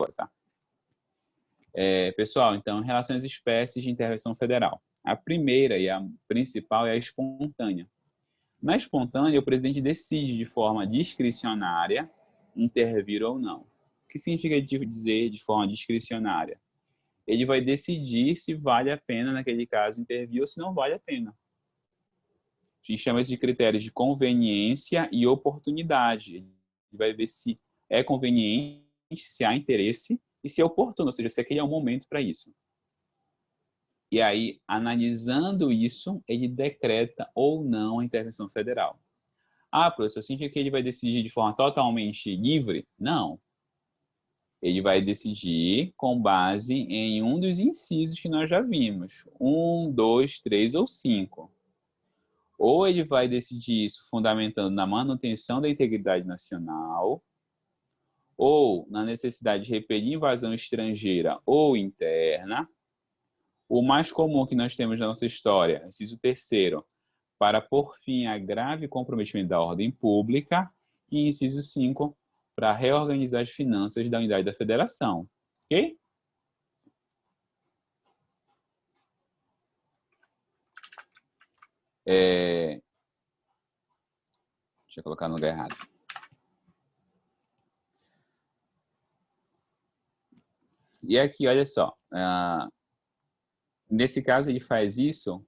tá? Pessoal, então, em relação às espécies de intervenção federal. A primeira e a principal é a espontânea. Na espontânea, o presidente decide de forma discricionária intervir ou não. O que significa dizer de forma discricionária? Ele vai decidir se vale a pena, naquele caso, intervir ou se não vale a pena. A gente chama isso de critérios de conveniência e oportunidade. Ele vai ver se é conveniente, se há interesse e se é oportuno, ou seja, se aquele é o momento para isso. E aí, analisando isso, ele decreta ou não a intervenção federal. Ah, professor, significa que ele vai decidir de forma totalmente livre? Não. Ele vai decidir com base em um dos incisos que nós já vimos. 1, 2, 3 ou 5. Ou ele vai decidir isso fundamentando na manutenção da integridade nacional, ou na necessidade de repelir invasão estrangeira ou interna. O mais comum que nós temos na nossa história, inciso 3º, para pôr fim a grave comprometimento da ordem pública, e inciso 5, para reorganizar as finanças da unidade da federação. Ok? Deixa eu colocar no lugar errado. E aqui, olha só. Nesse caso, ele faz isso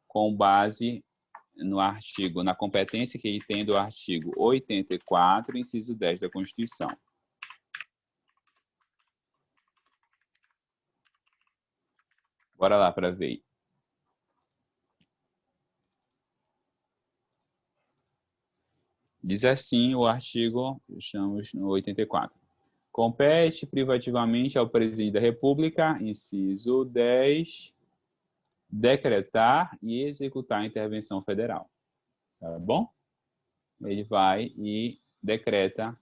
com base no artigo, na competência que ele tem do artigo 84, inciso 10 da Constituição. Bora lá para ver. Diz assim o artigo, estamos no 84. Compete privativamente ao presidente da República, inciso 10, decretar e executar a intervenção federal. Tá bom? Ele vai e decreta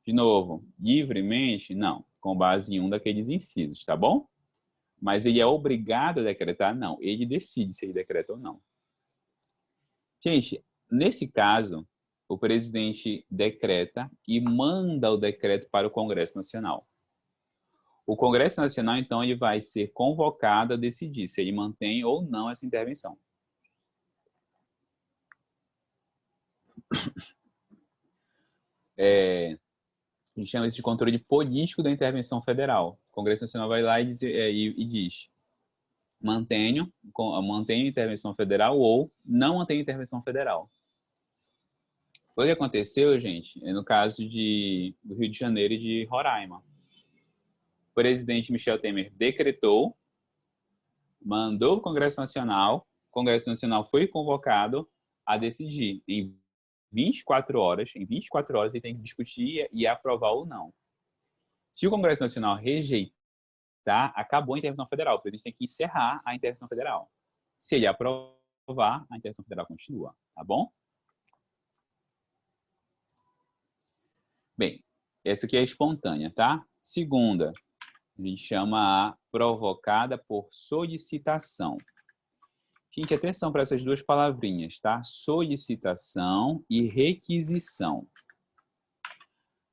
de novo. Livremente? Não. Com base em um daqueles incisos, tá bom? Mas ele é obrigado a decretar? Não. Ele decide se ele decreta ou não. Gente, nesse caso, o presidente decreta e manda o decreto para o Congresso Nacional. O Congresso Nacional, então, ele vai ser convocado a decidir se ele mantém ou não essa intervenção. A gente chama isso de controle político da intervenção federal. O Congresso Nacional vai lá e diz: mantenho a intervenção federal ou não mantenho a intervenção federal. Foi o que aconteceu, gente, no caso do Rio de Janeiro e de Roraima. O presidente Michel Temer decretou, mandou para o Congresso Nacional foi convocado a decidir em 24 horas ele tem que discutir e aprovar ou não. Se o Congresso Nacional rejeitar, acabou a intervenção federal, o presidente tem que encerrar a intervenção federal. Se ele aprovar, a intervenção federal continua, tá bom? Bem, essa aqui é espontânea, tá? Segunda, a gente chama a provocada por solicitação. Gente, atenção para essas duas palavrinhas, tá? Solicitação e requisição.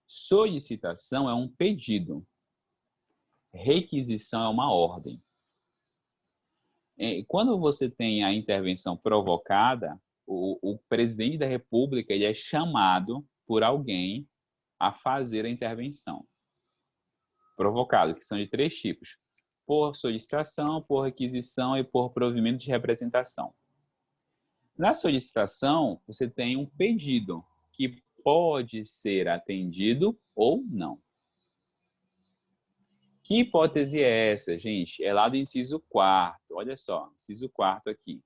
Solicitação é um pedido. Requisição é uma ordem. Quando você tem a intervenção provocada, o presidente da República ele é chamado por alguém a fazer a intervenção. Provocado, que são de 3 tipos: por solicitação, por requisição e por provimento de representação. Na solicitação, você tem um pedido que pode ser atendido ou não. Que hipótese é essa, gente? É lá do inciso 4º. Olha só, inciso 4º aqui.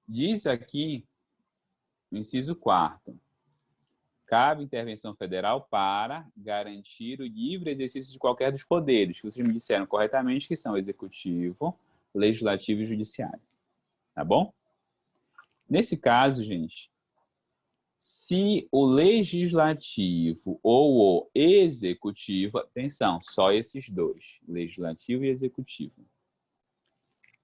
Diz aqui, no inciso 4º, cabe intervenção federal para garantir o livre exercício de qualquer dos poderes, que vocês me disseram corretamente que são executivo, legislativo e judiciário. Tá bom? Nesse caso, gente, se o legislativo ou o executivo, atenção, só esses dois, legislativo e executivo,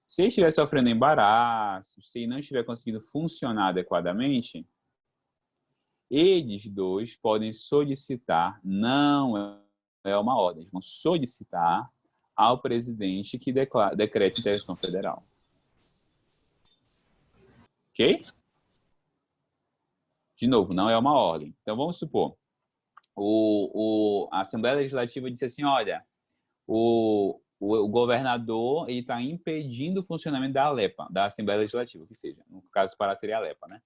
se ele estiver sofrendo embaraço, se ele não estiver conseguindo funcionar adequadamente, Eles dois podem solicitar, não é uma ordem, eles vão solicitar ao presidente que decrete intervenção federal. Ok? De novo, não é uma ordem. Então, vamos supor, a Assembleia Legislativa disse assim, olha, o governador está impedindo o funcionamento da ALEPA, da Assembleia Legislativa, que seja. No caso, Pará seria a ALEPA, né?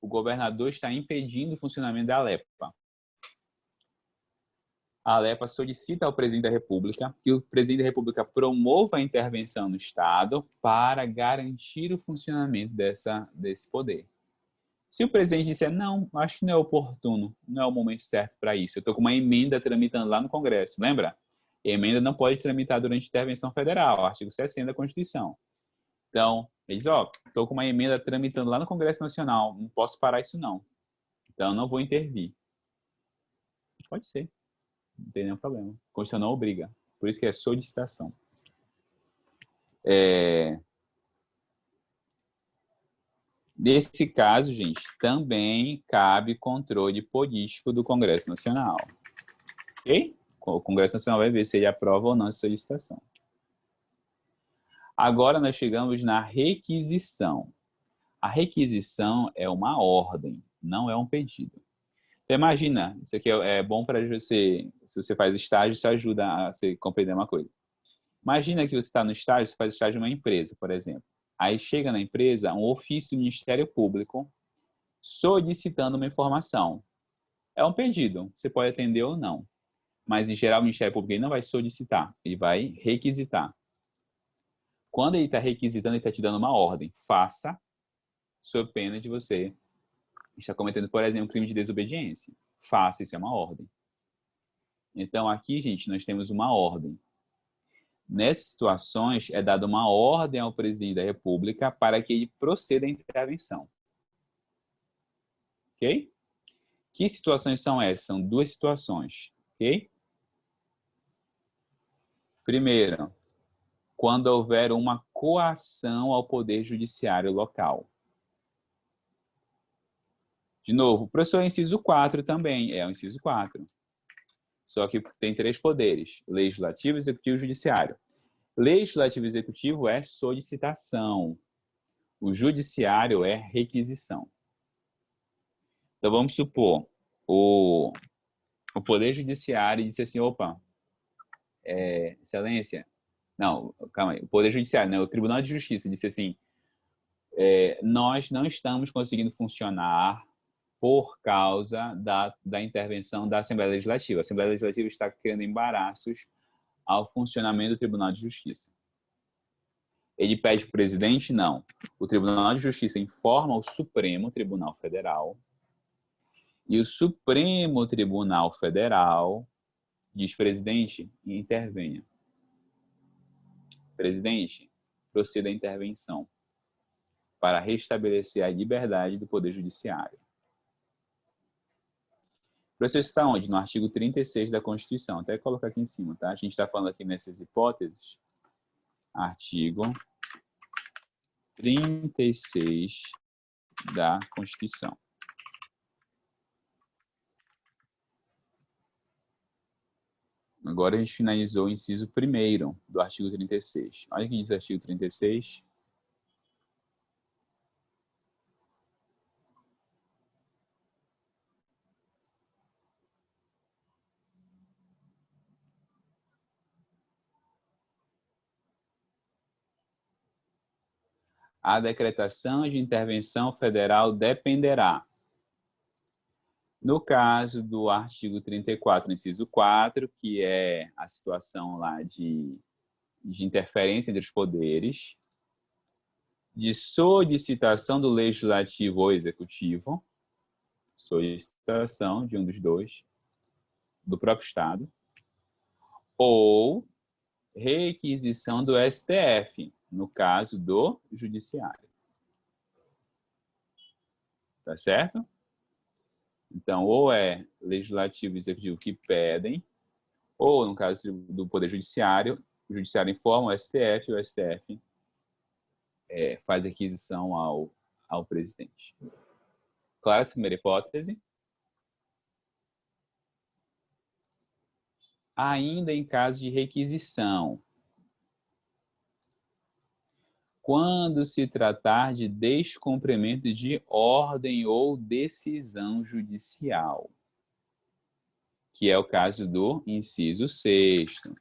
O governador está impedindo o funcionamento da ALEPA. A ALEPA solicita ao presidente da República que o presidente da República promova a intervenção no Estado para garantir o funcionamento desse poder. Se o presidente disser, não, acho que não é oportuno, não é o momento certo para isso, eu estou com uma emenda tramitando lá no Congresso, lembra? A emenda não pode tramitar durante intervenção federal, artigo 60 da Constituição. Então, ele diz, estou com uma emenda tramitando lá no Congresso Nacional, não posso parar isso não. Então, não vou intervir. Pode ser, não tem nenhum problema. A Constituição não obriga, por isso que é solicitação. Nesse caso, gente, também cabe controle político do Congresso Nacional. Ok? O Congresso Nacional vai ver se ele aprova ou não a solicitação. Agora nós chegamos na requisição. A requisição é uma ordem, não é um pedido. Então, imagina, isso aqui é bom para você, se você faz estágio, isso ajuda a você compreender uma coisa. Imagina que você está no estágio, você faz estágio em uma empresa, por exemplo. Aí chega na empresa um ofício do Ministério Público solicitando uma informação. É um pedido, você pode atender ou não. Mas, em geral, o Ministério Público ele não vai solicitar, ele vai requisitar. Quando ele está requisitando, ele está te dando uma ordem. Faça, sob pena de você estar cometendo, por exemplo, um crime de desobediência. Faça, isso é uma ordem. Então, aqui, gente, nós temos uma ordem. Nessas situações, é dada uma ordem ao presidente da República para que ele proceda à intervenção. Ok? Que situações são essas? São duas situações. Ok? Primeiro, quando houver uma coação ao poder judiciário local. De novo, professor, é inciso 4 também, é o inciso 4. Só que tem 3 poderes, legislativo, executivo e judiciário. Legislativo e executivo é solicitação. O judiciário é requisição. Então, vamos supor, o poder judiciário disse assim, opa, excelência, não, calma aí, o poder judiciário, né, o Tribunal de Justiça disse assim, nós não estamos conseguindo funcionar por causa da intervenção da Assembleia Legislativa. A Assembleia Legislativa está criando embaraços ao funcionamento do Tribunal de Justiça. Ele pede para o presidente? Não. O Tribunal de Justiça informa o Supremo Tribunal Federal e o Supremo Tribunal Federal diz, presidente, intervenha. Presidente, proceda à intervenção para restabelecer a liberdade do Poder Judiciário. Professor, isso está onde? No artigo 36 da Constituição. Até colocar aqui em cima, tá? A gente está falando aqui nessas hipóteses. Artigo 36 da Constituição. Agora a gente finalizou o inciso 1º do artigo 36. Olha o que diz o artigo 36. A decretação de intervenção federal dependerá. No caso do artigo 34, inciso 4, que é a situação lá de interferência entre os poderes, de solicitação do legislativo ou executivo, solicitação de um dos dois, do próprio Estado, ou requisição do STF, no caso do judiciário. Tá certo? Então, ou é legislativo e executivo que pedem, ou, no caso do Poder Judiciário, o Judiciário informa o STF e o STF faz requisição ao presidente. Clara essa primeira hipótese? ainda em caso de requisição, quando se tratar de descumprimento de ordem ou decisão judicial, que é o caso do inciso 6º.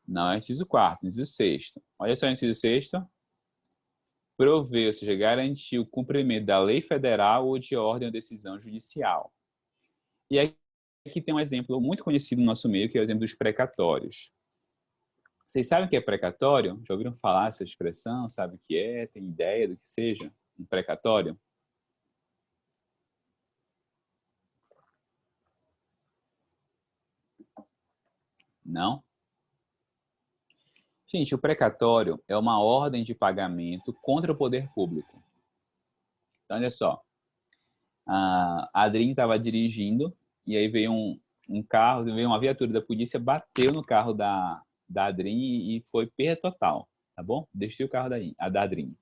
Não é inciso 4º, inciso 6º. Olha só o inciso 6º. Prover, ou seja, garantir o cumprimento da lei federal ou de ordem ou decisão judicial. E aqui tem um exemplo muito conhecido no nosso meio, que é o exemplo dos precatórios. Vocês sabem o que é precatório? Já ouviram falar essa expressão? Sabe o que é? Tem ideia do que seja um precatório? Não? Gente, o precatório é uma ordem de pagamento contra o poder público. Então, olha só. A Adrien estava dirigindo e aí veio um carro, veio uma viatura da polícia, bateu no carro da Adrien e foi perda total, tá bom? Destruiu o carro da Adrien.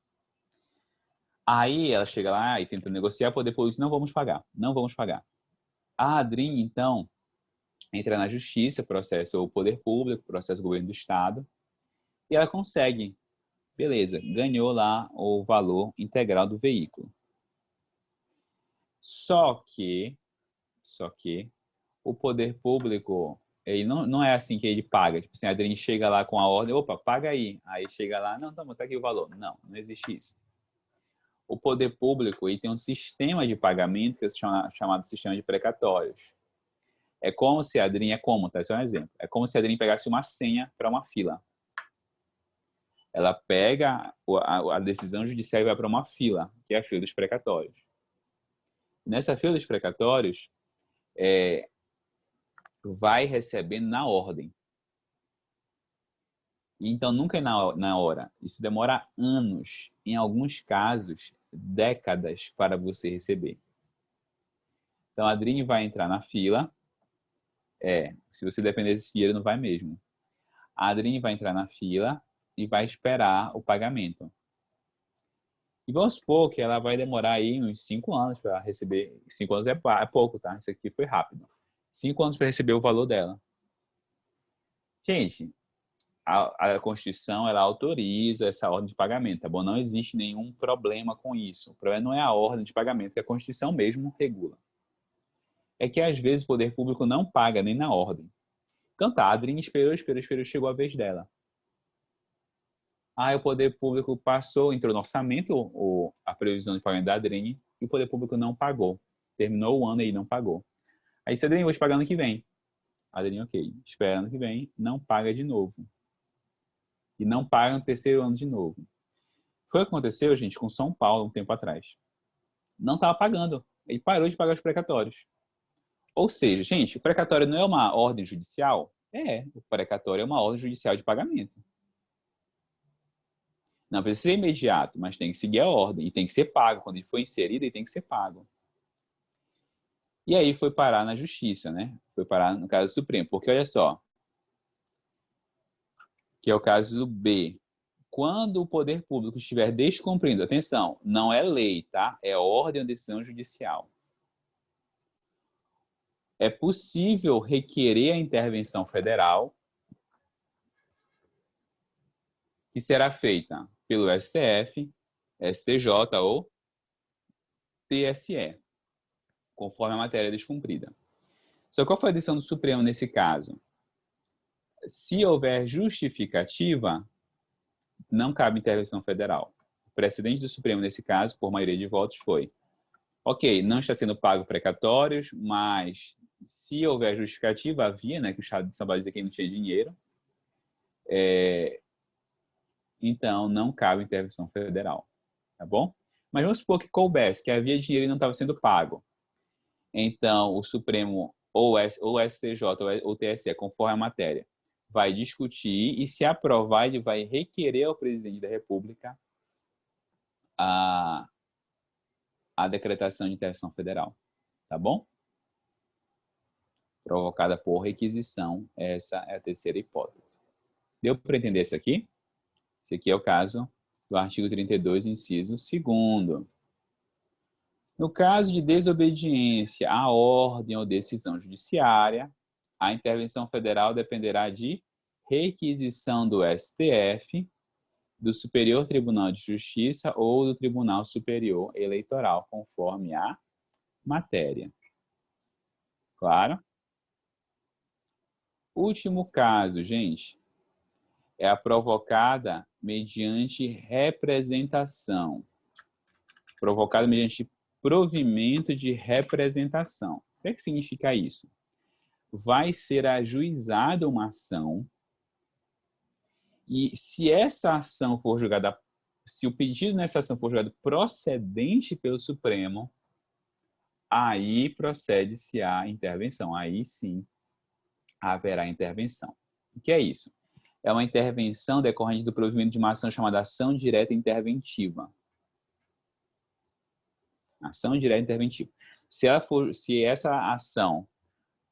Aí ela chega lá e tenta negociar, o poder público diz, não vamos pagar, não vamos pagar. A Adrien, então, entra na justiça, processa o poder público, processa o governo do estado, e ela consegue, beleza, ganhou lá o valor integral do veículo. Só que o poder público, ele não é assim que ele paga. Tipo assim, a Adrien chega lá com a ordem, opa, paga aí. Aí chega lá, não, tá aqui o valor. Não existe isso. O poder público, ele tem um sistema de pagamento que é chamado sistema de precatórios. É como se a Adrien, tá? Esse é um exemplo. É como se a Adrien pegasse uma senha para uma fila. Ela pega a decisão judicial e vai para uma fila, que é a fila dos precatórios. Nessa fila dos precatórios, vai recebendo na ordem. Então, nunca é na hora. Isso demora anos, em alguns casos, décadas para você receber. Então, a Adrien vai entrar na fila. Se você depender desse dinheiro, não vai mesmo. A Adrien vai entrar na fila e vai esperar o pagamento. E vamos supor que ela vai demorar aí uns 5 anos para receber. 5 anos é pouco, tá? Isso aqui foi rápido. 5 anos para receber o valor dela. Gente, a Constituição, ela autoriza essa ordem de pagamento, tá bom? Não existe nenhum problema com isso. O problema não é a ordem de pagamento, que a Constituição mesmo regula. É que, às vezes, o poder público não paga nem na ordem. Então tá, a Adrien esperou, chegou a vez dela. Aí o poder público entrou no orçamento a previsão de pagamento da Adrien e o poder público não pagou. Terminou o ano e não pagou. Aí se a Adrien, vou te pagar ano que vem. A Adrien, ok, espera ano que vem, não paga de novo. E não paga no terceiro ano de novo. Foi o que aconteceu, gente, com São Paulo um tempo atrás. Não estava pagando. Ele parou de pagar os precatórios. Ou seja, gente, o precatório não é uma ordem judicial? O precatório é uma ordem judicial de pagamento. Não precisa ser imediato, mas tem que seguir a ordem. E tem que ser pago. Quando ele for inserido, ele tem que ser pago. E aí foi parar na justiça, né? Foi parar no caso Supremo. Porque olha só, que é o caso B. Quando o poder público estiver descumprindo, atenção, não é lei, tá? É ordem ou decisão judicial. É possível requerer a intervenção federal, que será feita pelo STF, STJ ou TSE, conforme a matéria descumprida. Só qual foi a decisão do Supremo nesse caso? Se houver justificativa, não cabe intervenção federal. O precedente do Supremo nesse caso, por maioria de votos, foi: ok, não está sendo pago precatórios, mas se houver justificativa, havia, né, que o Estado de São Paulo dizia que não tinha dinheiro, então não cabe intervenção federal, tá bom? Mas vamos supor que coubesse, que havia dinheiro e não estava sendo pago. Então, o Supremo, ou o STJ, ou o TSE, conforme a matéria, vai discutir e, se aprovar, ele vai requerer ao presidente da República a decretação de intervenção federal, tá bom? Provocada por requisição, essa é a terceira hipótese. Deu para entender isso aqui? Esse aqui é o caso do artigo 32, inciso 2º. No caso de desobediência à ordem ou decisão judiciária, a intervenção federal dependerá de requisição do STF, do Superior Tribunal de Justiça ou do Tribunal Superior Eleitoral, conforme a matéria. Claro? Último caso, gente, é a provocada mediante representação. Provocada mediante provimento de representação. O que é que significa isso? Vai ser ajuizada uma ação e se essa ação for julgada, se o pedido nessa ação for julgado procedente pelo Supremo, aí procede-se a intervenção. Aí sim haverá intervenção. O que é isso? É uma intervenção decorrente do provimento de uma ação chamada ação direta interventiva. Ação direta interventiva. Se essa ação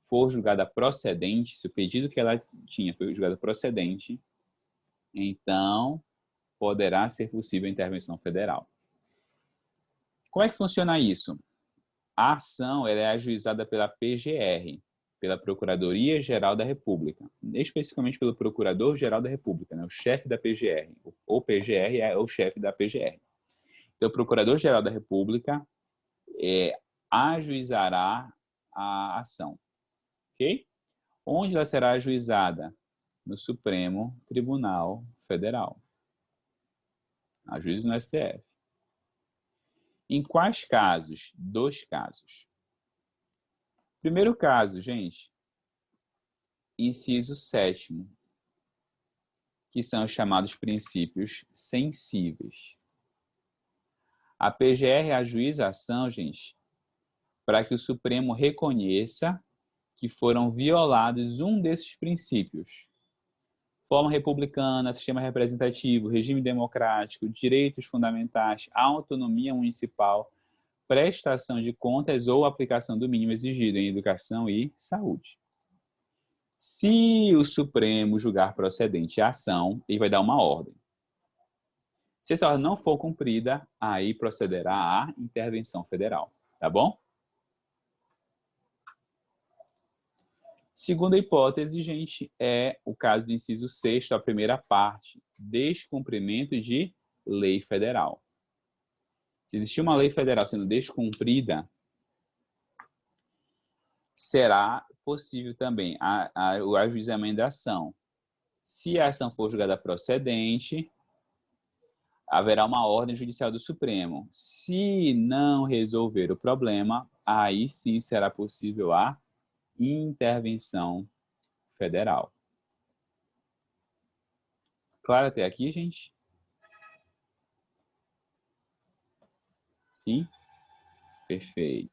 for julgada procedente, se o pedido que ela tinha foi julgado procedente, então poderá ser possível a intervenção federal. Como é que funciona isso? A ação ela é ajuizada pela PGR, pela Procuradoria-Geral da República, especificamente pelo Procurador-Geral da República, né? O chefe da PGR. O PGR é o chefe da PGR. Então, o Procurador-Geral da República ajuizará a ação. Ok? Onde ela será ajuizada? No Supremo Tribunal Federal. Ajuize no STF. Em quais casos? 2 casos. Primeiro caso, gente, inciso 7º, que são os chamados princípios sensíveis. A PGR ajuiza a ação, gente, para que o Supremo reconheça que foram violados um desses princípios. Forma republicana, sistema representativo, regime democrático, direitos fundamentais, autonomia municipal, prestação de contas ou aplicação do mínimo exigido em educação e saúde. Se o Supremo julgar procedente a ação, ele vai dar uma ordem. Se essa ordem não for cumprida, aí procederá a intervenção federal. Tá bom? Segunda hipótese, gente, é o caso do inciso 6º, a primeira parte, descumprimento de lei federal. Se existir uma lei federal sendo descumprida, será possível também o ajuizamento da ação. Se a ação for julgada procedente, haverá uma ordem judicial do Supremo. Se não resolver o problema, aí sim será possível a intervenção federal. Claro até aqui, gente? Sim? Perfeito.